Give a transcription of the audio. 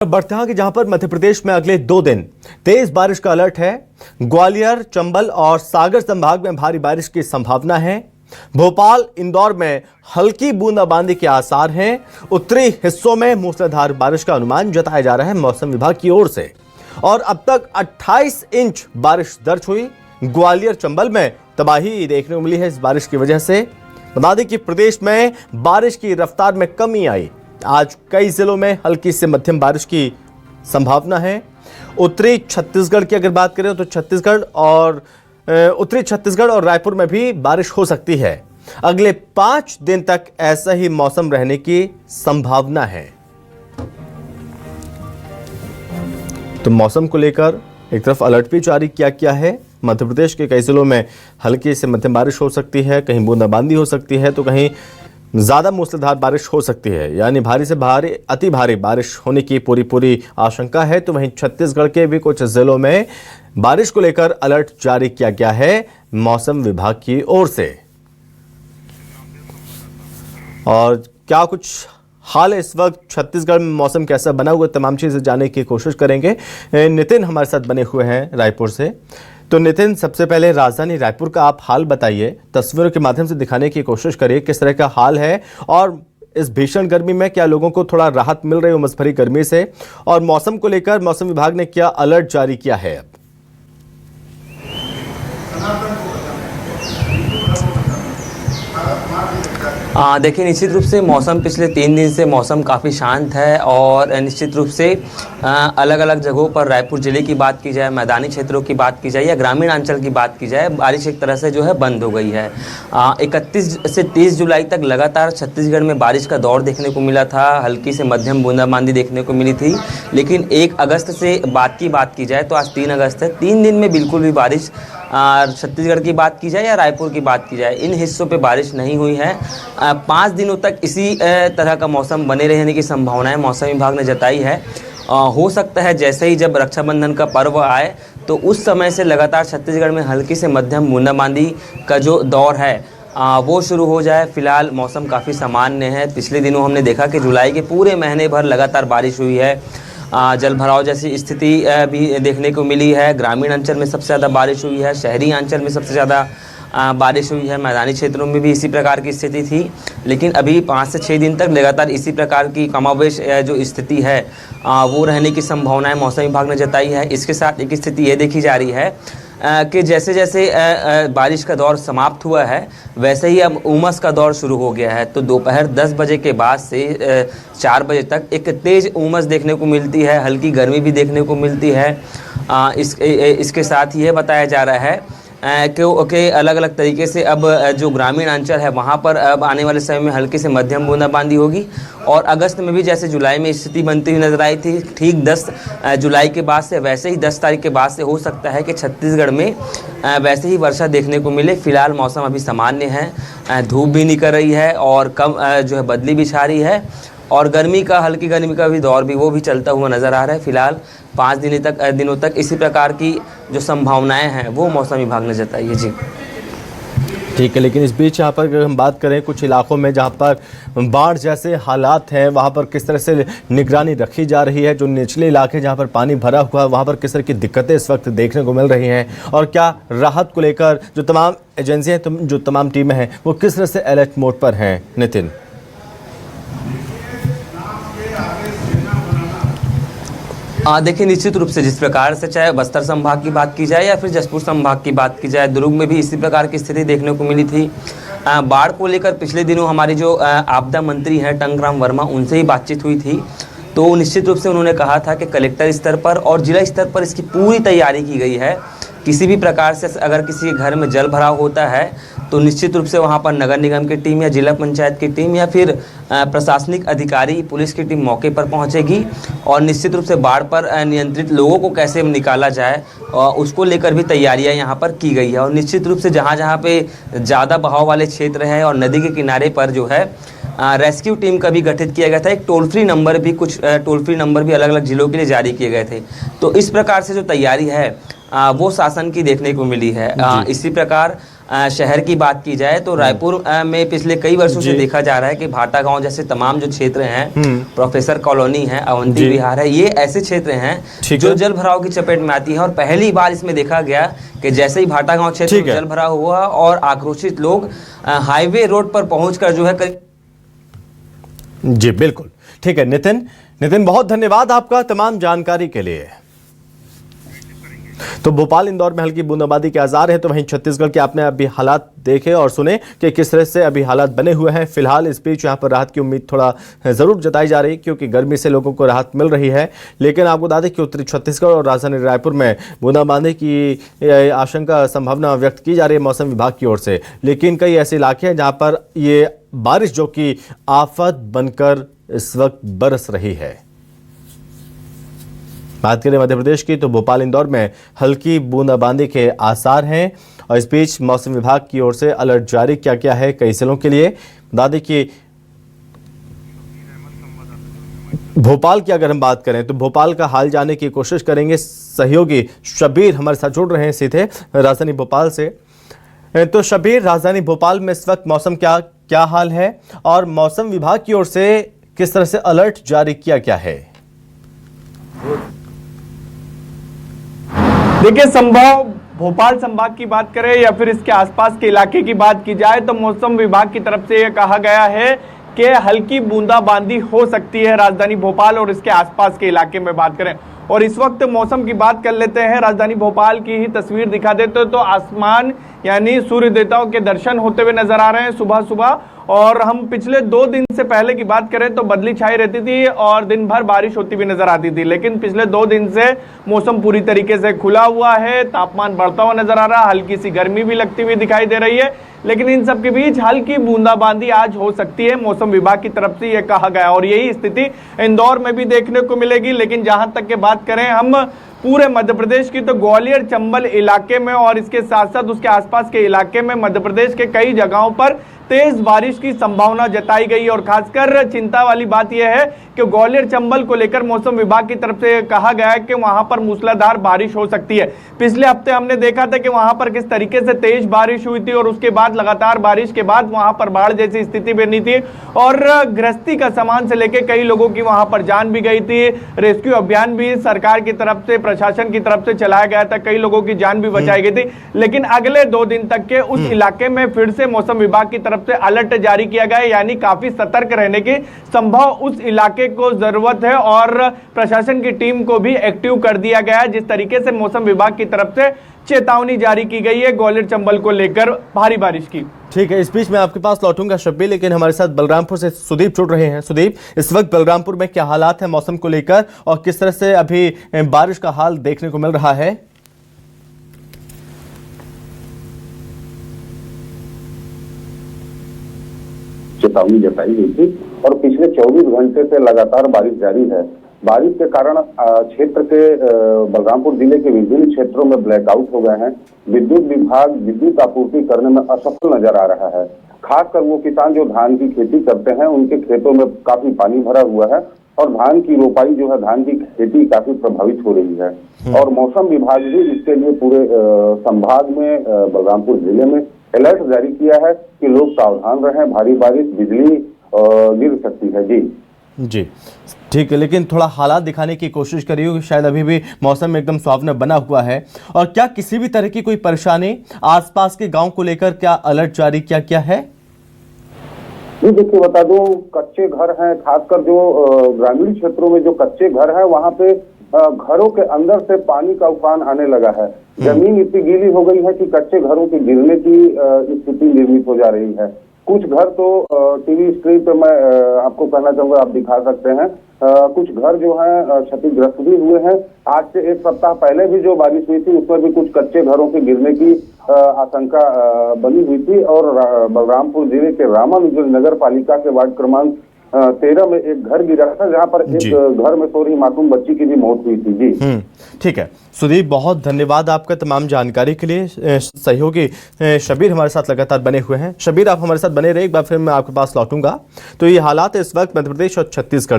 बढ़ते हैं कि जहां पर मध्य प्रदेश में अगले 2 दिन तेज बारिश का अलर्ट है। ग्वालियर, चंबल और सागर संभाग में भारी बारिश की संभावना है। भोपाल, इंदौर में हल्की बूंदाबांदी के आसार हैं। उत्तरी हिस्सों में मूसलाधार बारिश का अनुमान जताया जा रहा है मौसम विभाग की ओर से। और अब तक 28 इंच बारिश दर्ज हुई। ग्वालियर, चंबल में तबाही देखने को मिली है इस बारिश की वजह से। बता दें कि प्रदेश में बारिश की रफ्तार में कमी आई। आज कई जिलों में हल्की से मध्यम बारिश की संभावना है। उत्तरी छत्तीसगढ़ की अगर बात करें तो उत्तरी छत्तीसगढ़ और रायपुर में भी बारिश हो सकती है। अगले 5 दिन तक ऐसा ही मौसम रहने की संभावना है। तो मौसम को लेकर एक तरफ अलर्ट भी जारी किया है। मध्य प्रदेश के कई जिलों में हल्की से मध्यम बारिश हो सकती है, कहीं बूंदाबांदी हो सकती है तो कहीं ज्यादा मूसलाधार बारिश हो सकती है, यानी भारी से भारी अति भारी बारिश होने की पूरी आशंका है। तो वहीं छत्तीसगढ़ के भी कुछ जिलों में बारिश को लेकर अलर्ट जारी किया गया है मौसम विभाग की ओर से। और क्या कुछ हाल है इस वक्त छत्तीसगढ़ में, मौसम कैसा बना हुआ, तमाम चीजें जानने की कोशिश करेंगे। नितिन हमारे साथ बने हुए हैं रायपुर से। तो नितिन, सबसे पहले राजधानी रायपुर का आप हाल बताइए, तस्वीरों के माध्यम से दिखाने की कोशिश करिए किस तरह का हाल है और इस भीषण गर्मी में क्या लोगों को थोड़ा राहत मिल रही है उमस भरी गर्मी से, और मौसम को लेकर मौसम विभाग ने क्या अलर्ट जारी किया है अब। देखिए, निश्चित रूप से मौसम पिछले 3 दिन से मौसम काफ़ी शांत है और निश्चित रूप से अलग अलग जगहों पर रायपुर ज़िले की बात की जाए, मैदानी क्षेत्रों की बात की जाए या ग्रामीण अंचल की बात की जाए, बारिश एक तरह से जो है बंद हो गई है। 31 से 30 जुलाई तक लगातार छत्तीसगढ़ में बारिश का दौर देखने को मिला था। हल्की से मध्यम बूंदाबांदी देखने को मिली थी, लेकिन 1 अगस्त से बात की जाए तो आज 3 अगस्त है। 3 दिन में बिल्कुल भी बारिश छत्तीसगढ़ की बात की जाए या रायपुर की बात की जाए, इन हिस्सों पे बारिश नहीं हुई है। 5 दिनों तक इसी तरह का मौसम बने रहने की संभावनाएं मौसम विभाग ने जताई है। हो सकता है जैसे ही जब रक्षाबंधन का पर्व आए तो उस समय से लगातार छत्तीसगढ़ में हल्की से मध्यम बूंदाबांदी का जो दौर है वो शुरू हो जाए। फिलहाल मौसम काफ़ी सामान्य है। पिछले दिनों हमने देखा कि जुलाई के पूरे महीने भर लगातार बारिश हुई है। जल भराव जैसी स्थिति भी देखने को मिली है। ग्रामीण अंचल में सबसे ज़्यादा बारिश हुई है, शहरी अंचल में सबसे ज़्यादा बारिश हुई है, मैदानी क्षेत्रों में भी इसी प्रकार की स्थिति थी। लेकिन अभी 5 से 6 दिन तक लगातार इसी प्रकार की कमोबेश जो स्थिति है वो रहने की संभावनाएं मौसम विभाग ने जताई है। इसके साथ एक स्थिति ये देखी जा रही है कि जैसे जैसे बारिश का दौर समाप्त हुआ है वैसे ही अब उमस का दौर शुरू हो गया है। तो दोपहर 10 बजे के बाद से 4 बजे तक एक तेज़ उमस देखने को मिलती है, हल्की गर्मी भी देखने को मिलती है। इसके साथ ये बताया जा रहा है कि अलग अलग तरीके से अब जो ग्रामीण अंचल है वहाँ पर अब आने वाले समय में हल्की से मध्यम बूंदाबांदी होगी। और अगस्त में भी जैसे जुलाई में स्थिति बनती हुई नजर आई थी, ठीक 10 जुलाई के बाद से वैसे ही 10 तारीख के बाद से हो सकता है कि छत्तीसगढ़ में वैसे ही वर्षा देखने को मिले। फिलहाल मौसम अभी सामान्य है, धूप भी निकल रही है और कम जो है बदली भी छा रही है और हल्की गर्मी का भी दौर भी वो भी चलता हुआ नज़र आ रहा है। फिलहाल 5 दिनों तक इसी प्रकार की जो संभावनाएं हैं वो मौसम विभाग ने जताई है। जी ठीक है, लेकिन इस बीच यहाँ पर अगर हम बात करें कुछ इलाकों में जहाँ पर बाढ़ जैसे हालात हैं, वहाँ पर किस तरह से निगरानी रखी जा रही है। जो निचले इलाके जहाँ पर पानी भरा हुआ है वहाँ पर किस तरह की दिक्कतें इस वक्त देखने को मिल रही हैं, और क्या राहत को लेकर जो तमाम एजेंसियाँ जो तमाम टीमें हैं वो किस तरह से अलर्ट मोड पर हैं। नितिन, देखिए, निश्चित रूप से जिस प्रकार से चाहे बस्तर संभाग की बात की जाए या फिर जसपुर संभाग की बात की जाए, दुर्ग में भी इसी प्रकार की स्थिति देखने को मिली थी। बाढ़ को लेकर पिछले दिनों हमारी जो आपदा मंत्री हैं टंकराम वर्मा, उनसे ही बातचीत हुई थी। तो निश्चित रूप से उन्होंने कहा था कि कलेक्टर स्तर पर और जिला स्तर पर इसकी पूरी तैयारी की गई है। किसी भी प्रकार से अगर किसी के घर में जल भराव होता है तो निश्चित रूप से वहाँ पर नगर निगम की टीम या जिला पंचायत की टीम या फिर प्रशासनिक अधिकारी, पुलिस की टीम मौके पर पहुँचेगी और निश्चित रूप से बाढ़ पर नियंत्रित लोगों को कैसे निकाला जाए उसको लेकर भी तैयारियां यहाँ पर की गई है। और निश्चित रूप से जहाँ जहाँ पे ज़्यादा बहाव वाले क्षेत्र हैं और नदी के किनारे पर जो है रेस्क्यू टीम का भी गठित किया गया था। एक टोल फ्री नंबर भी अलग अलग जिलों के लिए जारी किए गए थे। तो इस प्रकार से जो तैयारी है वो शासन की देखने को मिली है। इसी प्रकार शहर की बात की जाए तो रायपुर में पिछले कई वर्षों से देखा जा रहा है कि भाटा गांव जैसे तमाम जो क्षेत्र हैं, प्रोफेसर कॉलोनी है, अवंती विहार है, ये ऐसे क्षेत्र हैं जो जल भराव की चपेट में आती है। और पहली बार इसमें देखा गया कि जैसे ही भाटा गांव क्षेत्र में जल भरा हुआ और आक्रोशित लोग हाईवे रोड पर पहुंचकर जो है जी बिल्कुल ठीक है। नितिन बहुत धन्यवाद आपका तमाम जानकारी के लिए। तो भोपाल इंदौर में हल्की बूंदाबांदी के आसार है, तो वहीं छत्तीसगढ़ के आपने अभी हालात देखे और सुने कि किस तरह से अभी हालात बने हुए हैं। फिलहाल इस बीच यहाँ पर राहत की उम्मीद थोड़ा जरूर जताई जा रही है, क्योंकि गर्मी से लोगों को राहत मिल रही है। लेकिन आपको बता दें कि उत्तरी छत्तीसगढ़ और राजधानी रायपुर में बूंदाबांदी की आशंका संभावना व्यक्त की जा रही है मौसम विभाग की ओर से। लेकिन कई ऐसे इलाके हैं जहाँ पर ये बारिश जो कि आफत बनकर इस वक्त बरस रही है। बात करें मध्य प्रदेश की, तो भोपाल इंदौर में हल्की बूंदाबांदी के आसार हैं। और इस बीच मौसम विभाग की ओर से अलर्ट जारी किया गया है कई जिलों के लिए। बता दें कि भोपाल की अगर हम बात करें तो भोपाल का हाल जानने की कोशिश करेंगे। सहयोगी शबीर हमारे साथ जुड़ रहे हैं सीधे राजधानी भोपाल से। तो शबीर, राजधानी भोपाल में इस वक्त मौसम क्या हाल है और मौसम विभाग की ओर से किस तरह से अलर्ट जारी किया गया है? देखिए, संभव भोपाल संभाग की बात करें या फिर इसके आसपास के इलाके की बात की जाए तो मौसम विभाग की तरफ से यह कहा गया है कि हल्की बूंदाबांदी हो सकती है राजधानी भोपाल और इसके आसपास के इलाके में बात करें। और इस वक्त मौसम की बात कर लेते हैं, राजधानी भोपाल की ही तस्वीर दिखा देते तो आसमान यानी सूर्य देवताओं के दर्शन होते हुए नजर आ रहे हैं सुबह सुबह। और हम पिछले 2 दिन से पहले की बात करें तो बदली छाई रहती थी और दिन भर बारिश होती हुई नजर आती थी। लेकिन पिछले 2 दिन से मौसम पूरी तरीके से खुला हुआ है, तापमान बढ़ता हुआ नजर आ रहा है, हल्की सी गर्मी भी लगती हुई दिखाई दे रही है। लेकिन इन सब के बीच हल्की बूंदाबांदी आज हो सकती है, मौसम विभाग की तरफ से यह कहा गया। और यही स्थिति इंदौर में भी देखने को मिलेगी। लेकिन जहां तक की बात करें हम पूरे मध्य प्रदेश की, तो ग्वालियर चंबल इलाके में और इसके साथ साथ उसके आसपास के इलाके में मध्य प्रदेश के कई जगहों पर तेज बारिश की संभावना जताई गई। और खासकर चिंता वाली बात यह है कि ग्वालियर चंबल को लेकर मौसम विभाग की तरफ से कहा गया है कि वहां पर मूसलाधार बारिश हो सकती है। पिछले हफ्ते हमने देखा था कि वहां पर किस तरीके से तेज बारिश हुई थी और उसके बाद लगातार बारिश के बाद वहां पर बाढ़ जैसी स्थिति बनी थी और गृहस्थी का सामान से लेकर कई लोगों की वहां पर जान भी गई थी। रेस्क्यू अभियान भी सरकार की तरफ से, प्रशासन की तरफ से चलाया गया था, कई लोगों की जान भी बचाई गई थी। लेकिन अगले 2 दिन तक के उस इलाके में फिर से मौसम विभाग की तरफ से अलर्ट जारी किया गया है, यानी काफी सतर्क रहने की संभव उस इलाके को जरूरत है। और प्रशासन की टीम को भी एक्टिव कर दिया गया है। जिस तरीके से मौसम विभाग की तरफ से चेतावनी जारी की गई है ग्वालियर चंबल को लेकर भारी बारिश की। ठीक है, इस बीच मैं आपके पास लौटूंगा शब्बीर, लेकिन हमारे साथ बलरामपुर से सुदीप जुड़ रहे हैं। सुदीप, इस वक्त बलरामपुर में क्या हालात है मौसम को लेकर और किस तरह से अभी बारिश का हाल देखने को मिल रहा है? चेतावनी जताई गई थी और पिछले 24 घंटे से लगातार बारिश जारी है। बारिश के कारण क्षेत्र के बलरामपुर जिले के विभिन्न क्षेत्रों में ब्लैकआउट हो गए हैं। विद्युत विभाग विद्युत आपूर्ति करने में असफल नजर आ रहा है। खासकर वो किसान जो धान की खेती करते हैं उनके खेतों में काफी पानी भरा हुआ है और धान की रोपाई जो है, धान की खेती काफी प्रभावित हो रही है। और मौसम विभाग भी इसके लिए पूरे संभाग में बलरामपुर जिले में अलर्ट जारी किया है कि लोग सावधान रहें, भारी बारिश, बिजली गिर सकती है। जी ठीक है, लेकिन थोड़ा हालात दिखाने की कोशिश करिए, शायद अभी भी मौसम एकदम सुहावना बना हुआ है। और क्या किसी भी तरह की कोई परेशानी आसपास के गांव को लेकर क्या अलर्ट जारी किया गया है? जी देखिए, बता दूं, कच्चे घर हैं, खासकर जो ग्रामीण क्षेत्रों में जो कच्चे घर हैं वहां पे घरों के अंदर से पानी का उफान आने लगा है। जमीन इतनी गीली हो गई है कि कच्चे घरों के गिरने की स्थिति निर्मित हो जा रही है। कुछ घर तो टीवी स्क्रीन पे मैं आपको कहना चाहूंगा, आप दिखा सकते हैं। कुछ घर जो है क्षतिग्रस्त भी हुए हैं। आज से 1 सप्ताह पहले भी जो बारिश हुई थी उसमें भी कुछ कच्चे घरों के गिरने की आशंका बनी हुई थी। और बलरामपुर जिले के रामानुजन नगर पालिका के वार्ड क्रमांक 13 में एक घर गिरा था, जहां पर एक घर में सो रही मासूम बच्ची की भी मौत हुई थी। जी ठीक है सुदीप, बहुत धन्यवाद आपका तमाम जानकारी के लिए। सहयोगी शबीर हमारे साथ लगातार बने हुए हैं। शबीर, आप हमारे साथ बने रहे, एक बार फिर मैं आपके पास लौटूंगा। तो ये हालात इस वक्त मध्य प्रदेश और छत्तीसगढ़